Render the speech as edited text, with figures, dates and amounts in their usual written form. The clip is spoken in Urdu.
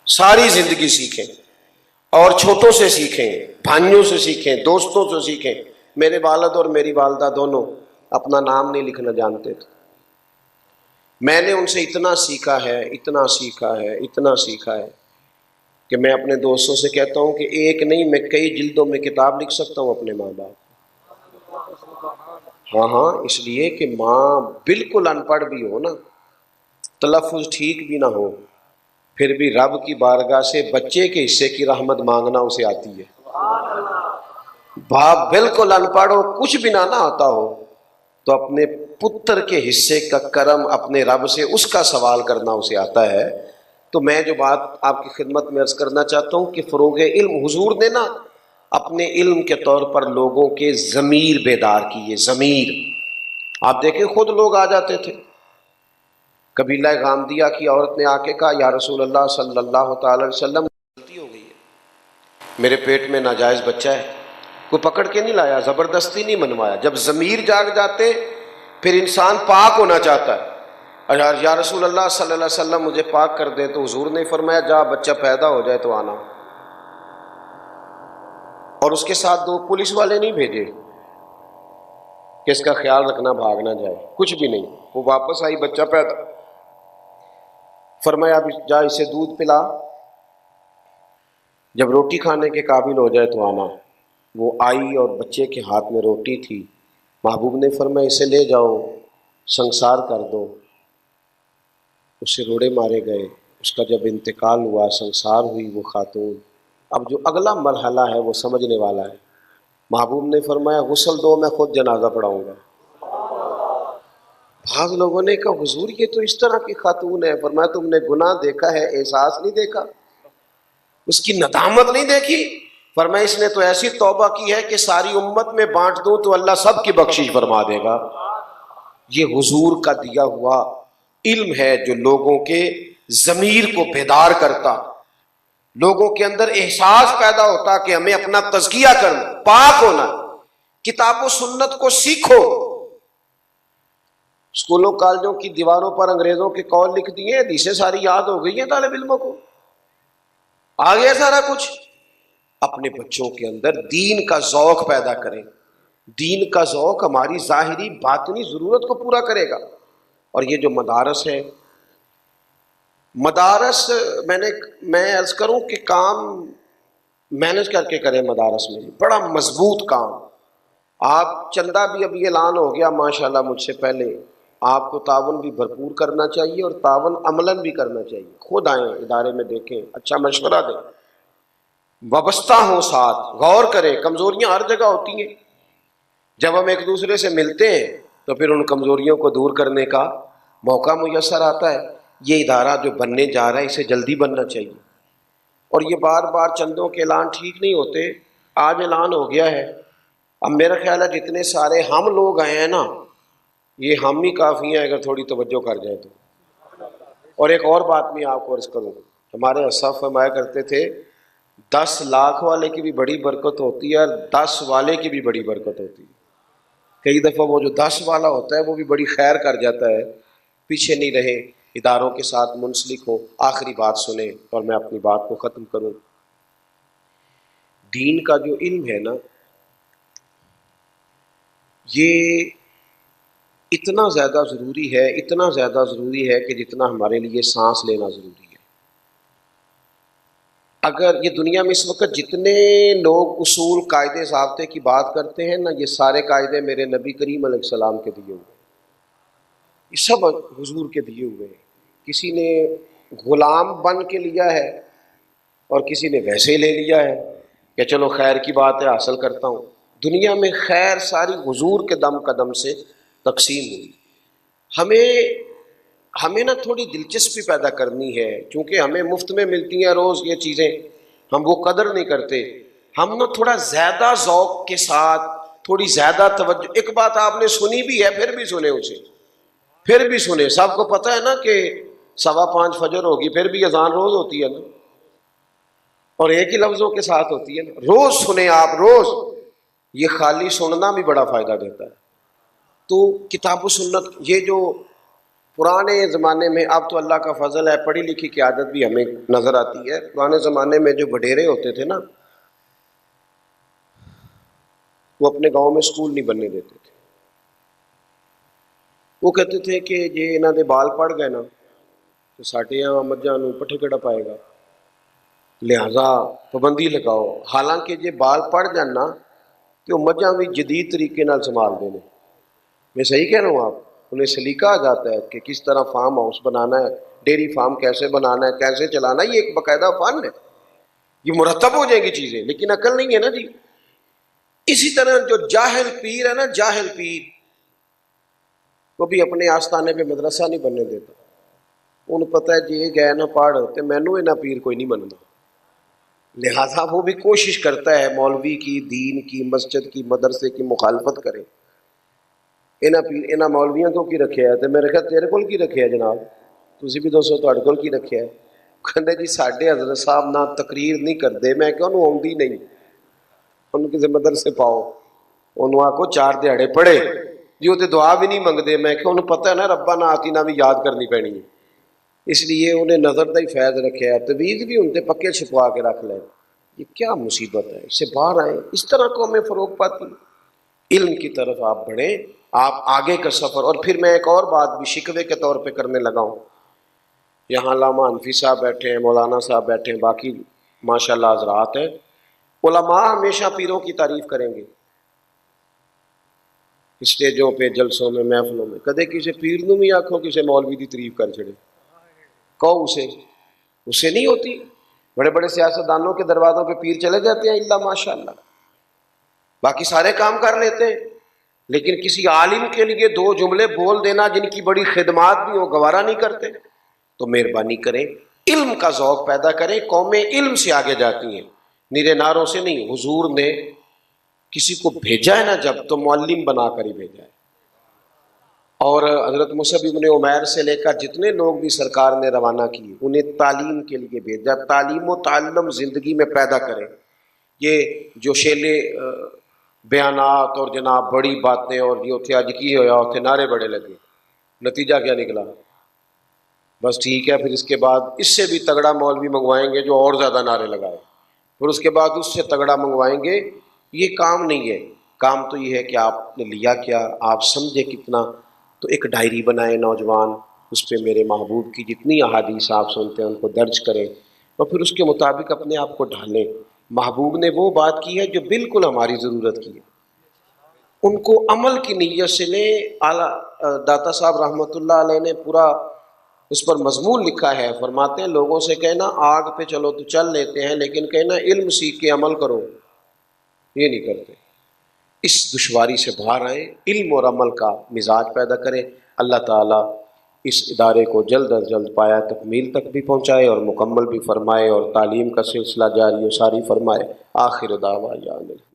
ساری زندگی سیکھیں، اور چھوٹوں سے سیکھیں، بھائیوں سے سیکھیں، دوستوں سے سیکھیں۔ میرے والد اور میری والدہ دونوں اپنا نام نہیں لکھنا جانتے تھے، میں نے ان سے اتنا سیکھا ہے، اتنا سیکھا ہے، اتنا سیکھا ہے کہ میں اپنے دوستوں سے کہتا ہوں کہ ایک نہیں، میں کئی جلدوں میں کتاب لکھ سکتا ہوں اپنے ماں باپ۔ ہاں، اس لیے کہ ماں بالکل ان پڑھ بھی ہو نا، تلفظ ٹھیک بھی نہ ہو، پھر بھی رب کی بارگاہ سے بچے کے حصے کی رحمت مانگنا اسے آتی ہے۔ باپ بالکل ان پڑھ ہو، کچھ بھی نہ آتا ہو، تو اپنے پتر کے حصے کا کرم اپنے رب سے اس کا سوال کرنا اسے آتا ہے۔ تو میں جو بات آپ کی خدمت میں عرض کرنا چاہتا ہوں کہ فروغ علم، حضور نے نا اپنے علم کے طور پر لوگوں کے ضمیر بیدار کیے۔ ضمیر، آپ دیکھیں خود لوگ آ جاتے تھے۔ قبیلہ غامدیہ کی عورت نے آ کے کہا یا رسول اللہ صلی اللہ تعالی علیہ وسلم، غلطی ہو گئی ہے، میرے پیٹ میں ناجائز بچہ ہے۔ کوئی پکڑ کے نہیں لایا، زبردستی نہیں منوایا۔ جب ضمیر جاگ جاتے پھر انسان پاک ہونا چاہتا ہے۔ یا رسول اللہ صلی اللہ علیہ وسلم مجھے پاک کر دے، تو حضور نے فرمایا جا بچہ پیدا ہو جائے تو آنا۔ اور اس کے ساتھ 2 پولیس والے نہیں بھیجے کہ اس کا خیال رکھنا بھاگ نہ جائے، کچھ بھی نہیں۔ وہ واپس آئی، بچہ پیدا۔ فرمایا اب جا اسے دودھ پلا، جب روٹی کھانے کے قابل ہو جائے تو آنا۔ وہ آئی اور بچے کے ہاتھ میں روٹی تھی۔ محبوب نے فرمایا اسے لے جاؤ، سنسار کر دو۔ اسے روڑے مارے گئے۔ اس کا جب انتقال ہوا، سنسار ہوئی وہ خاتون۔ اب جو اگلا مرحلہ ہے وہ سمجھنے والا ہے۔ محبوب نے فرمایا غسل دو، میں خود جنازہ پڑھاؤں گا۔ بعض لوگوں نے کہا حضور یہ تو اس طرح کی خاتون ہے۔ فرمایا تم نے گناہ دیکھا ہے، احساس نہیں دیکھا، اس کی ندامت نہیں دیکھی؟ فرمایا اس نے تو ایسی توبہ کی ہے کہ ساری امت میں بانٹ دوں تو اللہ سب کی بخشش فرما دے گا۔ یہ حضور کا دیا ہوا علم ہے جو لوگوں کے ضمیر کو بیدار کرتا، لوگوں کے اندر احساس پیدا ہوتا کہ ہمیں اپنا تزکیہ کرنا، پاک ہونا۔ کتاب و سنت کو سیکھو۔ اسکولوں کالجوں کی دیواروں پر انگریزوں کے قول لکھ دیے، حدیثیں ساری یاد ہو گئی ہیں طالب علموں کو، آ گیا سارا کچھ۔ اپنے بچوں کے اندر دین کا ذوق پیدا کریں۔ دین کا ذوق ہماری ظاہری باطنی ضرورت کو پورا کرے گا۔ اور یہ جو مدارس ہے، مدارس میں عرض کروں کہ کام مینج کر کے کریں۔ مدارس میں بڑا مضبوط کام۔ آپ چندہ بھی ابھی اعلان ہو گیا ماشاءاللہ مجھ سے پہلے، آپ کو تعاون بھی بھرپور کرنا چاہیے اور تعاون عملاً بھی کرنا چاہیے۔ خود آئیں ادارے میں، دیکھیں، اچھا مشورہ دیں، وابستہ ہوں، ساتھ غور کریں۔ کمزوریاں ہر جگہ ہوتی ہیں، جب ہم ایک دوسرے سے ملتے ہیں تو پھر ان کمزوریوں کو دور کرنے کا موقع میسر آتا ہے۔ یہ ادارہ جو بننے جا رہا ہے اسے جلدی بننا چاہیے۔ اور یہ بار بار چندوں کے اعلان ٹھیک نہیں ہوتے۔ آج اعلان ہو گیا ہے، اب میرا خیال ہے جتنے سارے ہم لوگ آئے ہیں نا، یہ ہم ہی کافی ہیں اگر تھوڑی توجہ کر جائیں تو۔ اور ایک اور بات میں آپ کو عرض کروں، ہمارے اسلاف فرمایا کرتے تھے 10 لاکھ والے کی بھی بڑی برکت ہوتی ہے اور 10 والے کی بھی بڑی برکت ہوتی ہے۔ کئی دفعہ وہ جو 10 والا ہوتا ہے وہ بھی بڑی خیر کر جاتا ہے۔ پیچھے نہیں رہے، اداروں کے ساتھ منسلک ہو۔ آخری بات سنیں اور میں اپنی بات کو ختم کروں۔ دین کا جو علم ہے نا، یہ اتنا زیادہ ضروری ہے، اتنا زیادہ ضروری ہے کہ جتنا ہمارے لیے سانس لینا ضروری ہے۔ اگر یہ دنیا میں اس وقت جتنے لوگ اصول، قاعدے، ضابطے کی بات کرتے ہیں نا، یہ سارے قاعدے میرے نبی کریم علیہ السلام کے دیے ہوئے، یہ سب حضور کے دیے ہوئے ہیں۔ کسی نے غلام بن کے لیا ہے اور کسی نے ویسے ہی لے لیا ہے کہ چلو خیر کی بات ہے حاصل کرتا ہوں۔ دنیا میں خیر ساری حضور کے دم قدم سے تقسیم ہوئی۔ ہمیں نا تھوڑی دلچسپی پیدا کرنی ہے، چونکہ ہمیں مفت میں ملتی ہیں روز یہ چیزیں، ہم وہ قدر نہیں کرتے۔ ہم نا تھوڑا زیادہ ذوق کے ساتھ، تھوڑی زیادہ توجہ۔ ایک بات آپ نے سنی بھی ہے، پھر بھی سنیں اسے، پھر بھی سنیں۔ سب کو پتہ ہے نا کہ 5:15 فجر ہوگی، پھر بھی اذان روز ہوتی ہے نا، اور ایک ہی لفظوں کے ساتھ ہوتی ہے نا۔ روز سنیں آپ، روز۔ یہ خالی سننا بھی بڑا فائدہ دیتا ہے۔ تو کتاب و سنت، یہ جو پرانے زمانے میں، اب تو اللہ کا فضل ہے پڑھی لکھی کی عادت بھی ہمیں نظر آتی ہے، پرانے زمانے میں جو وڈیرے ہوتے تھے نا، وہ اپنے گاؤں میں سکول نہیں بننے دیتے تھے۔ وہ کہتے تھے کہ یہ انہوں نے بال پڑ گئے نا تو ساڈے یہاں مجھاں نوں پٹھے کیڑا پائے گا، لہذا پابندی لگاؤ۔ حالانکہ جے بال پڑ جانا تو وہ مجھاں بھی جدید طریقے نال سنبھال دیں۔ میں صحیح کہہ رہا ہوں؟ آپ انہیں سلیقہ آ جاتا ہے کہ کس طرح فارم ہاؤس بنانا ہے، ڈیری فارم کیسے بنانا ہے، کیسے چلانا ہے، یہ ایک باقاعدہ فن ہے، یہ مرتب ہو جائیں گی چیزیں، لیکن عقل نہیں ہے نا جی۔ اسی طرح جو جاہل پیر ہے نا، جاہل پیر، وہ بھی اپنے آستانے پہ مدرسہ نہیں بننے دیتا، انہوں پتہ ہے جی گئے نہ پڑھ تو مینوں انہاں پیر کوئی نہیں بننا، لہذا وہ بھی کوشش کرتا ہے مولوی کی، دین کی، مسجد کی، مدرسے کی مخالفت کرے۔ انہاں مولویاں کو کی رکھیا ہے؟ تو میرے خیال تیرے کول کی رکھیا ہے جناب، تسی بھی دسو تہاڈے کول کی رکھیا ہے؟ کہندے جی ساڈے حضرت صاحب نہ تقریر نہیں کردے۔ میں کہ انہوں آوندی نہیں، انہوں کسی مدرسے پاؤ، انہوں آکو 4 دیہاڑے پڑھے جی، وہ تو دعا بھی نہیں منگدے۔ میں کہ انہوں پتہ ہے نا ربنا آتینا بھی یاد کرنی پینی ہے، اس لیے انہیں نظر دا ہی فیض رکھا ہے، تویز بھی ان تے پکے چھپوا کے رکھ لیں۔ یہ کیا مصیبت ہے، اس سے باہر آئیں۔ اس طرح قومیں فروغ پاتی، علم کی طرف آپ بڑھیں، آپ آگے کا سفر۔ اور پھر میں ایک اور بات بھی شکوے کے طور پہ کرنے لگا ہوں، یہاں علامہ حنفی صاحب بیٹھے ہیں، مولانا صاحب بیٹھے ہیں، باقی ماشاءاللہ حضرات ہیں، علماء ہمیشہ پیروں کی تعریف کریں گے اسٹیجوں پہ، جلسوں میں، محفلوں میں۔ کدے کسی پیر نوں بھی آکھو کسی مولوی دی تعریف کر چھڑے، کہو اسے نہیں ہوتی۔ بڑے بڑے سیاستدانوں کے دروازوں پہ پیر چلے جاتے ہیں، اللہ ماشاءاللہ، باقی سارے کام کر لیتے ہیں، لیکن کسی عالم کے لیے 2 جملے بول دینا جن کی بڑی خدمات بھی ہو گوارا نہیں کرتے۔ تو مہربانی کریں، علم کا ذوق پیدا کریں۔ قومیں علم سے آگے جاتی ہیں، نیرے ناروں سے نہیں۔ حضور نے کسی کو بھیجا ہے نا جب، تو معلم بنا کر ہی بھیجا ہے۔ اور حضرت مصعب ابن عمیر سے لے کر جتنے لوگ بھی سرکار نے روانہ کیے، انہیں تعلیم کے لیے بھیجا۔ تعلیم و تعلم زندگی میں پیدا کریں۔ یہ جو شیلے بیانات اور جناب بڑی باتیں اور جو تھے اج کی ہویا ہوتے نعرے بڑے لگے، نتیجہ کیا نکلا؟ بس ٹھیک ہے، پھر اس کے بعد اس سے بھی تگڑا مولوی منگوائیں گے جو اور زیادہ نعرے لگائے، پھر اس کے بعد اس سے تگڑا منگوائیں گے۔ یہ کام نہیں ہے، کام تو یہ ہے کہ آپ نے لیا کیا، آپ سمجھے کتنا۔ تو ایک ڈائری بنائے نوجوان، اس پہ میرے محبوب کی جتنی احادیث آپ سنتے ہیں ان کو درج کریں، اور پھر اس کے مطابق اپنے آپ کو ڈھالیں۔ محبوب نے وہ بات کی ہے جو بالکل ہماری ضرورت کی ہے، ان کو عمل کی نیت سے لیں۔ اعلیٰ داتا صاحب رحمۃ اللہ علیہ نے پورا اس پر مضمون لکھا ہے، فرماتے ہیں لوگوں سے کہنا آگ پہ چلو تو چل لیتے ہیں، لیکن کہنا علم سیکھ کے عمل کرو، یہ نہیں کرتے۔ اس دشواری سے باہر آئیں، علم اور عمل کا مزاج پیدا کریں۔ اللہ تعالیٰ اس ادارے کو جلد از جلد پایا تکمیل تک بھی پہنچائے اور مکمل بھی فرمائے، اور تعلیم کا سلسلہ جاری و ساری فرمائے۔ آخر دعوانا